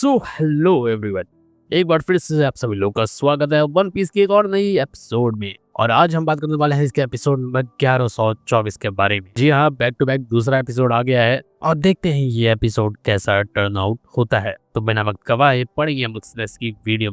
So hello everyone, एक बार फिर से आप सभी लोगों का स्वागत है वन पीस की एक और नई एपिसोड में। और आज हम बात करने वाले हैं इसके एपिसोड नंबर 1124 के बारे में। जी हाँ, बैक टू बैक दूसरा एपिसोड आ गया है और देखते हैं ये एपिसोड कैसा टर्न आउट होता है। तो बिना वक्त गवाए पढ़ेंगे हम की वीडियो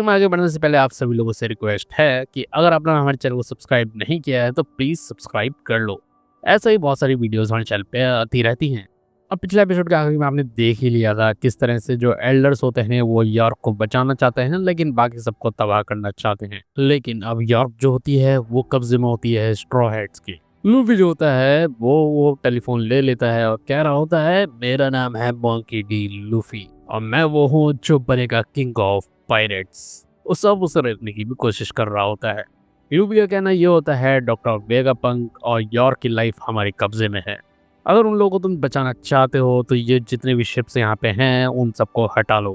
में आगे बढ़ने से पहले आप सभी लोगों से रिक्वेस्ट है कि अगर आपने हमारे चैनल को सब्सक्राइब नहीं किया है तो प्लीज सब्सक्राइब कर लो। ऐसा ही बहुत सारी वीडियोस हमारे चैनल पे आती रहती हैं। अब पिछले एपिसोड के आखिर में आपने देख ही लिया था किस तरह से जो एल्डर्स होते हैं वो यॉर्क को बचाना चाहते हैं, लेकिन बाकी सबको तबाह करना चाहते हैं। लेकिन अब यॉर्क जो होती है वो कब्जे में होती है स्ट्रॉ हैट्स की। लूफी जो होता है वो टेलीफोन ले लेता है और कह रहा होता है, मेरा नाम है मॉन्की डी लूफी और मैं वो हूँ जो बनेगा किंग ऑफ पायरेट्स। वो सब उसे रोकने की भी कोशिश कर रहा होता है। लूफी का कहना ये होता है, डॉक्टर वेगापंक और यॉर्क की लाइफ हमारे कब्जे में है। अगर उन लोगों को तुम बचाना चाहते हो तो ये जितने भी शिप्स यहाँ पे हैं उन सबको हटा लो,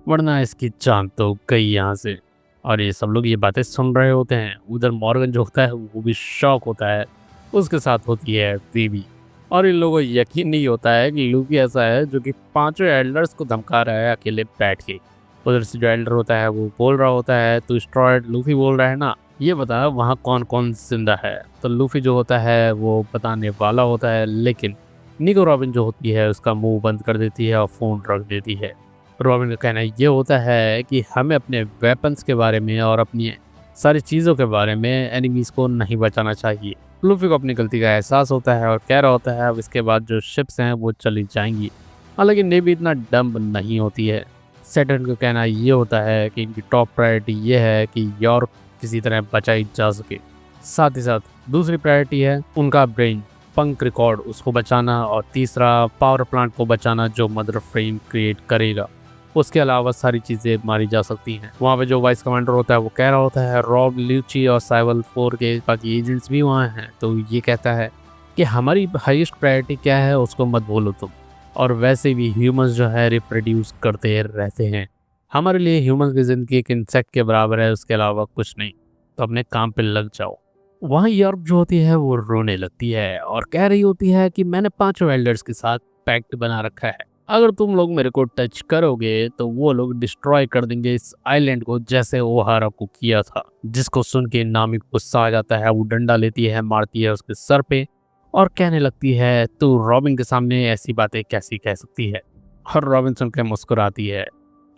वरना इसकी जान तो गई यहाँ से। और ये सब लोग ये बातें सुन रहे होते हैं। उधर मॉर्गन जो होता है वो भी शॉक होता है। उसके साथ होती है वीवी। और इन लोगों को यकीन नहीं होता है कि लूफी ऐसा है जो कि पांचों एल्डर्स को धमका रहा है अकेले बैठ के। उधर से जो एल्डर होता है वो बोल रहा होता है, तो स्ट्रॉयड लूफी बोल रहा है ना, ये बता वहाँ कौन कौन जिंदा है। तो लूफी जो होता है वो बताने वाला होता है, लेकिन निको रॉबिन जो होती है उसका मुंह बंद कर देती है और फोन रख देती है। रॉबिन का कहना ये होता है कि हमें अपने वेपन्स के बारे में और अपनी सारी चीज़ों के बारे में एनिमीज को नहीं बचाना चाहिए। लूफी को अपनी गलती का एहसास होता है और कह रहा होता है अब इसके बाद जो शिप्स हैं वो चली जाएंगी। हालांकि नेवी इतना डम्ब नहीं होती है। सैटर्न का कहना ये होता है कि इनकी टॉप प्रायोरिटी ये है कि यॉर्क किसी तरह बचाई जा सके। साथ ही साथ दूसरी प्रायोरिटी है उनका ब्रेन पंक रिकॉर्ड, उसको बचाना, और तीसरा पावर प्लांट को बचाना जो मदर फ्रेम क्रिएट करेगा। उसके अलावा सारी चीज़ें मारी जा सकती हैं। वहाँ पे जो वाइस कमांडर होता है वो कह रहा होता है रॉब ल्यूची और साइवल 4 के बाकी एजेंट्स भी वहाँ हैं। तो ये कहता है कि हमारी हाईएस्ट प्रायोरिटी क्या है उसको मत भूलो तुम। और वैसे भी ह्यूमंस जो है रिप्रोड्यूस करते रहते हैं। हमारे लिए ह्यूमंस की ज़िंदगी एक इंसेक्ट के बराबर है, उसके अलावा कुछ नहीं। तो अपने काम पे लग जाओ। वहाँ यॉर्क जो होती है वो रोने लगती है और कह रही होती है कि मैंने पांचों एल्डर्स के साथ पैक्ट बना रखा है। अगर तुम लोग मेरे को टच करोगे तो वो लोग डिस्ट्रॉय कर देंगे इस आइलैंड को, जैसे ओहारा को किया था। जिसको सुन के नामी को गुस्सा आ जाता है। वो डंडा लेती है, मारती है उसके सर पे और कहने लगती है तू रॉबिन के सामने ऐसी बातें कैसी कह सकती है। और रॉबिन सुन के मुस्कुराती है।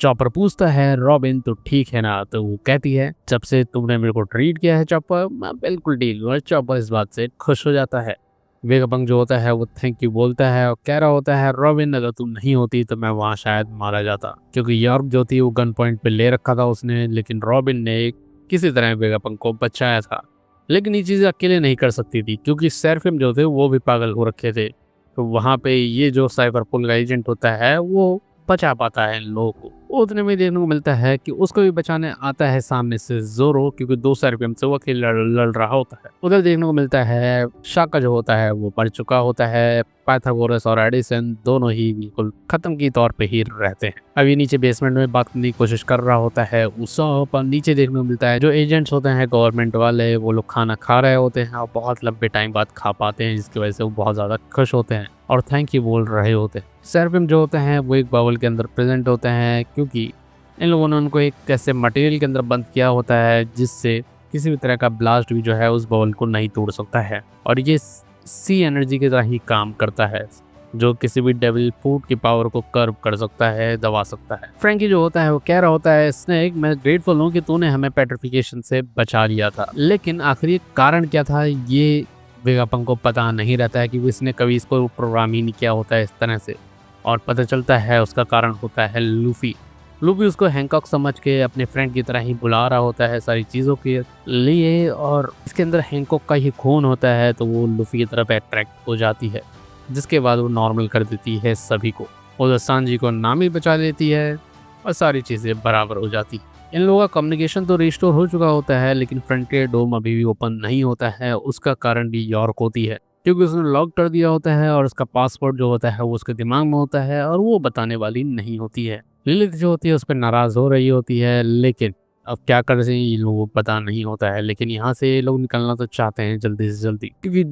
चॉपर पूछता है रॉबिन तो ठीक है ना, तो वो कहती है जब से तुमने मेरे को ट्रीट किया है चॉपर, मैं बिल्कुल ठीक हूँ। चॉपर इस बात से खुश हो जाता है। वेगापंक जो होता है वो थैंक यू बोलता है और कह रहा होता है रॉबिन अगर तुम नहीं होती तो मैं वहाँ शायद मारा जाता, क्योंकि यॉर्क जो थी वो गन पॉइंट पे ले रखा था उसने, लेकिन रॉबिन ने किसी तरह वेगापंक को बचाया था। लेकिन ये चीज़ें अकेले नहीं कर सकती थी क्योंकि सेराफिम जो थे वो भी पागल हो रखे थे। तो वहाँ पे ये जो साइबरपुल का एजेंट होता है वो बचा पाता है इन लोगों को। उतने में देखने को मिलता है कि उसको भी बचाने आता है सामने से जोरो, क्योंकि 200 रुपये से वो अकेले लड़ रहा होता है। उधर देखने को मिलता है शाका जो होता है वो मर चुका होता है। पाइथागोरस और एडिसन दोनों ही बिल्कुल खत्म की तौर पे ही रहते हैं। अभी नीचे बेसमेंट में बात करने की कोशिश कर रहा होता है उसॉप, और नीचे देखने को मिलता है जो एजेंट्स होते हैं गवर्नमेंट वाले वो लोग खाना खा रहे होते हैं और बहुत लंबे टाइम बाद खा पाते हैं, जिसकी वजह से वो बहुत ज़्यादा खुश होते हैं और थैंक यू बोल रहे होते हैं। सेराफिम जो होते हैं वो एक बाउल के अंदर प्रेजेंट होते हैं, क्योंकि इन लोगों ने उनको एक ऐसे मटेरियल के अंदर बंद किया होता है जिससे किसी भी तरह का ब्लास्ट भी जो है उस बाउल को नहीं तोड़ सकता है। और ये सी एनर्जी की तरह ही काम करता है, जो किसी भी डेविल फूड की पावर को कर्व कर सकता है, दबा सकता है। फ्रैंकी जो होता है वो कह रहा होता है स्नेक मैं ग्रेटफुल हूँ कि तूने हमें पेट्रिफिकेशन से बचा लिया था, लेकिन आखिर ये कारण क्या था ये वेगापंक को पता नहीं रहता है, कि इसने कभी इसको प्रोग्राम ही नहीं किया होता है इस तरह से। और पता चलता है उसका कारण होता है लूफी। लूफी उसको हैंकॉक समझ के अपने फ्रेंड की तरह ही बुला रहा होता है सारी चीज़ों के लिए, और इसके अंदर हैंकॉक का ही खून होता है तो वो लूफी की तरफ अट्रैक्ट हो जाती है, जिसके बाद वो नॉर्मल कर देती है सभी को। उधर सांजी को नामी बचा देती है और सारी चीज़ें बराबर हो जाती। इन लोगों का कम्युनिकेशन तो रिस्टोर हो चुका होता है, लेकिन फ्रंटियर डोम अभी भी ओपन नहीं होता है। उसका कारण भी यॉर्क होती है, क्योंकि उसने लॉक कर दिया होता है और उसका पासवर्ड जो होता है वो उसके दिमाग में होता है और वो बताने वाली नहीं होती है। लिलिथ जो होती है उस पर नाराज़ हो रही होती है, लेकिन अब क्या कर रहे हैं ये लोगों को पता नहीं होता है। लेकिन यहाँ से ये लोग निकलना तो चाहते हैं जल्दी से जल्दी, क्योंकि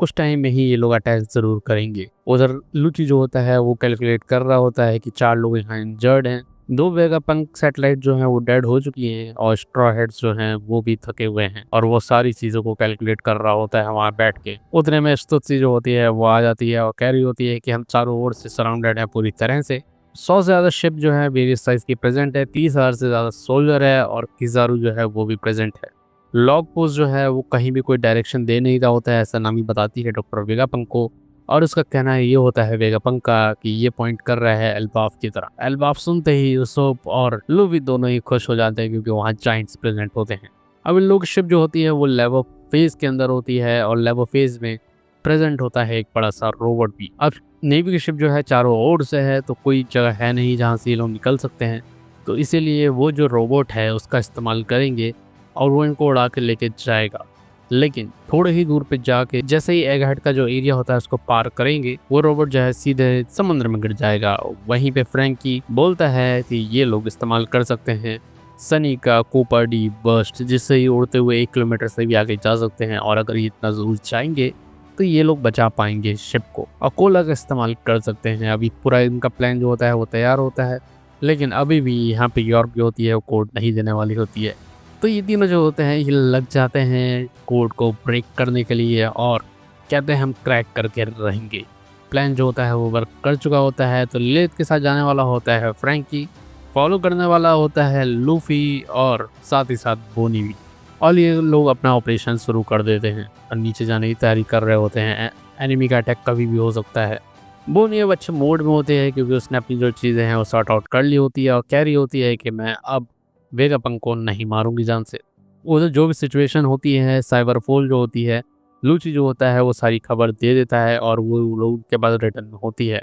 कुछ टाइम में ही ये लोग अटैक ज़रूर करेंगे। उधर लूची जो होता है वो कैलकुलेट कर रहा होता है कि 4 लोग यहाँ इंजर्ड हैं, 2 वेगापंक सैटेलाइट जो हैं वो डेड हो चुकी हैं और स्ट्रॉ हेड्स जो हैं वो भी थके हुए हैं, और वो सारी चीज़ों को कैलकुलेट कर रहा होता है वहाँ बैठ के। उतने में स्तुति जो होती है वो आ जाती है और कह रही होती है कि हम चारों ओर से सराउंडेड हैं पूरी तरह से। 100 से ज़्यादा शिप जो है वेरियस साइज़ की प्रेज़ेंट है, 30,000 से ज़्यादा सोल्जर है और किज़ारू जो है वो भी प्रेज़ेंट है। लॉग पोस्ट जो है वो कहीं भी कोई डायरेक्शन दे नहीं रहा होता है, ऐसा नामी बताती है डॉक्टर वेगापंक को, और उसका कहना ये होता है वेगापंक का कि ये पॉइंट कर रहा है एल्बाफ की तरफ। एल्बाफ सुनते ही उसोप और लूवी दोनों ही खुश हो जाते हैं क्योंकि वहाँ जाइंट्स प्रेजेंट होते हैं। अब इन लोग शिप जो होती है वो लेवो फेज के अंदर होती है और लेवो फेज में प्रेजेंट होता है एक बड़ा सा रोबोट भी। अब नेवी की शिप जो है चारों ओर से है तो कोई जगह है नहीं जहाँ से ये लोग निकल सकते हैं, तो इसीलिए वो जो रोबोट है उसका इस्तेमाल करेंगे और वो इनको उड़ा के लेके जाएगा। लेकिन थोड़े ही दूर पे जाके जैसे ही एगहेड का जो एरिया होता है उसको पार करेंगे वो रोबोट जो है सीधे समुद्र में गिर जाएगा। वहीं पे फ्रैंकी बोलता है कि ये लोग इस्तेमाल कर सकते हैं सनी का कूपर डी बर्स्ट, जिससे ही उड़ते हुए 1 किलोमीटर से भी आगे जा सकते हैं, और अगर ये इतना दूर जाएंगे तो ये लोग बचा पाएंगे शिप को। अकोला का इस्तेमाल कर सकते हैं। अभी पूरा इनका प्लान जो होता है वो तैयार होता है, लेकिन अभी भी यहाँ पे यूरोप जो होती है वो कोड नहीं देने वाली होती है। तो ये तीनों जो होते हैं ये लग जाते हैं कोड को ब्रेक करने के लिए और कहते हैं हम क्रैक करके रहेंगे। प्लान जो होता है वो वर्क कर चुका होता है, तो लेथ के साथ जाने वाला होता है फ्रैंकी, फॉलो करने वाला होता है लूफी और साथ ही साथ बोनी भी, और ये लोग अपना ऑपरेशन शुरू कर देते हैं और नीचे जाने की तैयारी कर रहे होते हैं। एनिमी का अटैक कभी भी हो सकता है। बोनी अब अच्छे मोड में होते हैं क्योंकि उसने अपनी जो चीज़ें हैं वो सॉर्ट आउट कर ली होती है और कह रही होती है कि मैं अब वेगापंक को नहीं मारूंगी जान से। उधर जो भी सिचुएशन होती है साइबर फोल जो होती है, लूची जो होता है वो सारी खबर दे देता है और वो लोग के बाद रिटर्न होती है।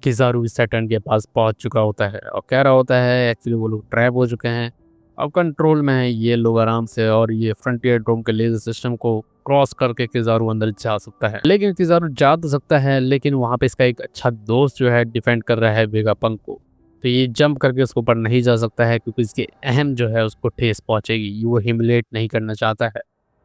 किज़ारू सैटर्न के पास पहुंच चुका होता है और कह रहा होता है एक्चुअली वो लोग ट्रैप हो चुके हैं, अब कंट्रोल में है ये लोग आराम से, और ये फ्रंटियर ड्रोम के लेजर सिस्टम को क्रॉस करके किज़ारू अंदर जा सकता है। लेकिन किज़ारू जा तो सकता है, लेकिन वहाँ पे इसका एक अच्छा दोस्त जो है डिफेंड कर रहा है वेगापंक को, तो ये जंप करके उसके ऊपर नहीं जा सकता है क्योंकि इसकी अहम जो है उसको ठेस पहुंचेगी। वो हिमलेट नहीं करना चाहता है,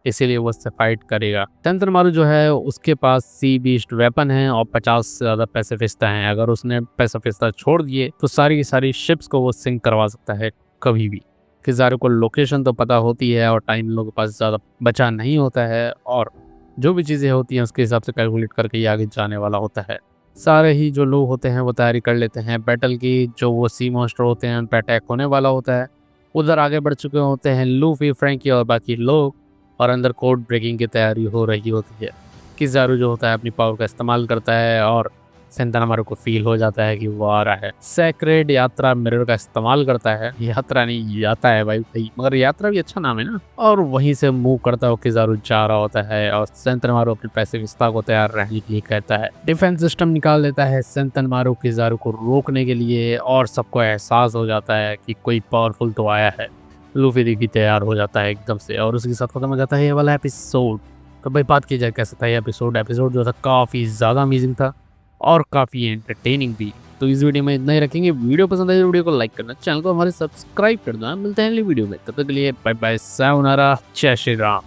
इसीलिए वो उससे फाइट करेगा। सेंतरमारू जो है उसके पास सी बीस्ट वेपन है और 50 से ज़्यादा पैसिफिस्ता हैं। अगर उसने पैसिफिस्ता छोड़ दिए तो सारी की सारी शिप्स को वो सिंक करवा सकता है कभी भी। किज़ारू को लोकेशन तो पता होती है और टाइम लोगों के पास ज़्यादा बचा नहीं होता है, और जो भी चीज़ें होती हैं उसके हिसाब से कैलकुलेट करके ये आगे जाने वाला होता है। सारे ही जो लोग होते हैं वो तैयारी कर लेते हैं बैटल की। जो वो सी मॉन्स्टर होते हैं उन पर अटैक होने वाला होता है। उधर आगे बढ़ चुके होते हैं लूफी, फ्रैंकी और बाकी लोग, और अंदर कोड ब्रेकिंग की तैयारी हो रही होती है। किज़ारू जो होता है अपनी पावर का इस्तेमाल करता है और सेंतनमारू को फील हो जाता है कि वो आ रहा है। सैक्रेड यात्रा मिरर का इस्तेमाल करता है, यात्रा नहीं याता है भाई, मगर यात्रा भी अच्छा नाम है ना, और वहीं से मूव करता हुआ किज़ारू जा रहा होता है और सेंतनमारू अपने पैसिफिस्ता को तैयार रहने के लिए कहता है। डिफेंस सिस्टम निकाल देता है सेंतनमारू किज़ारू को रोकने के लिए, और सबको एहसास हो जाता है कि कोई पावरफुल तो आया है। लूफी भी तैयार हो जाता है एकदम से और उसके साथ खत्म हो जाता है ये वाला एपिसोड। तो भाई बात की जाए कैसा था ये एपिसोड जो था काफ़ी ज़्यादा अमेजिंग था और काफ़ी एंटरटेनिंग भी। तो इस वीडियो में इतना ही रखेंगे। वीडियो पसंद आए तो वीडियो को लाइक करना, चैनल को हमारे सब्सक्राइब करना। मिलते हैं अगली वीडियो में, तब तक के लिए बाय बाय, सायोनारा, जय श्री राम।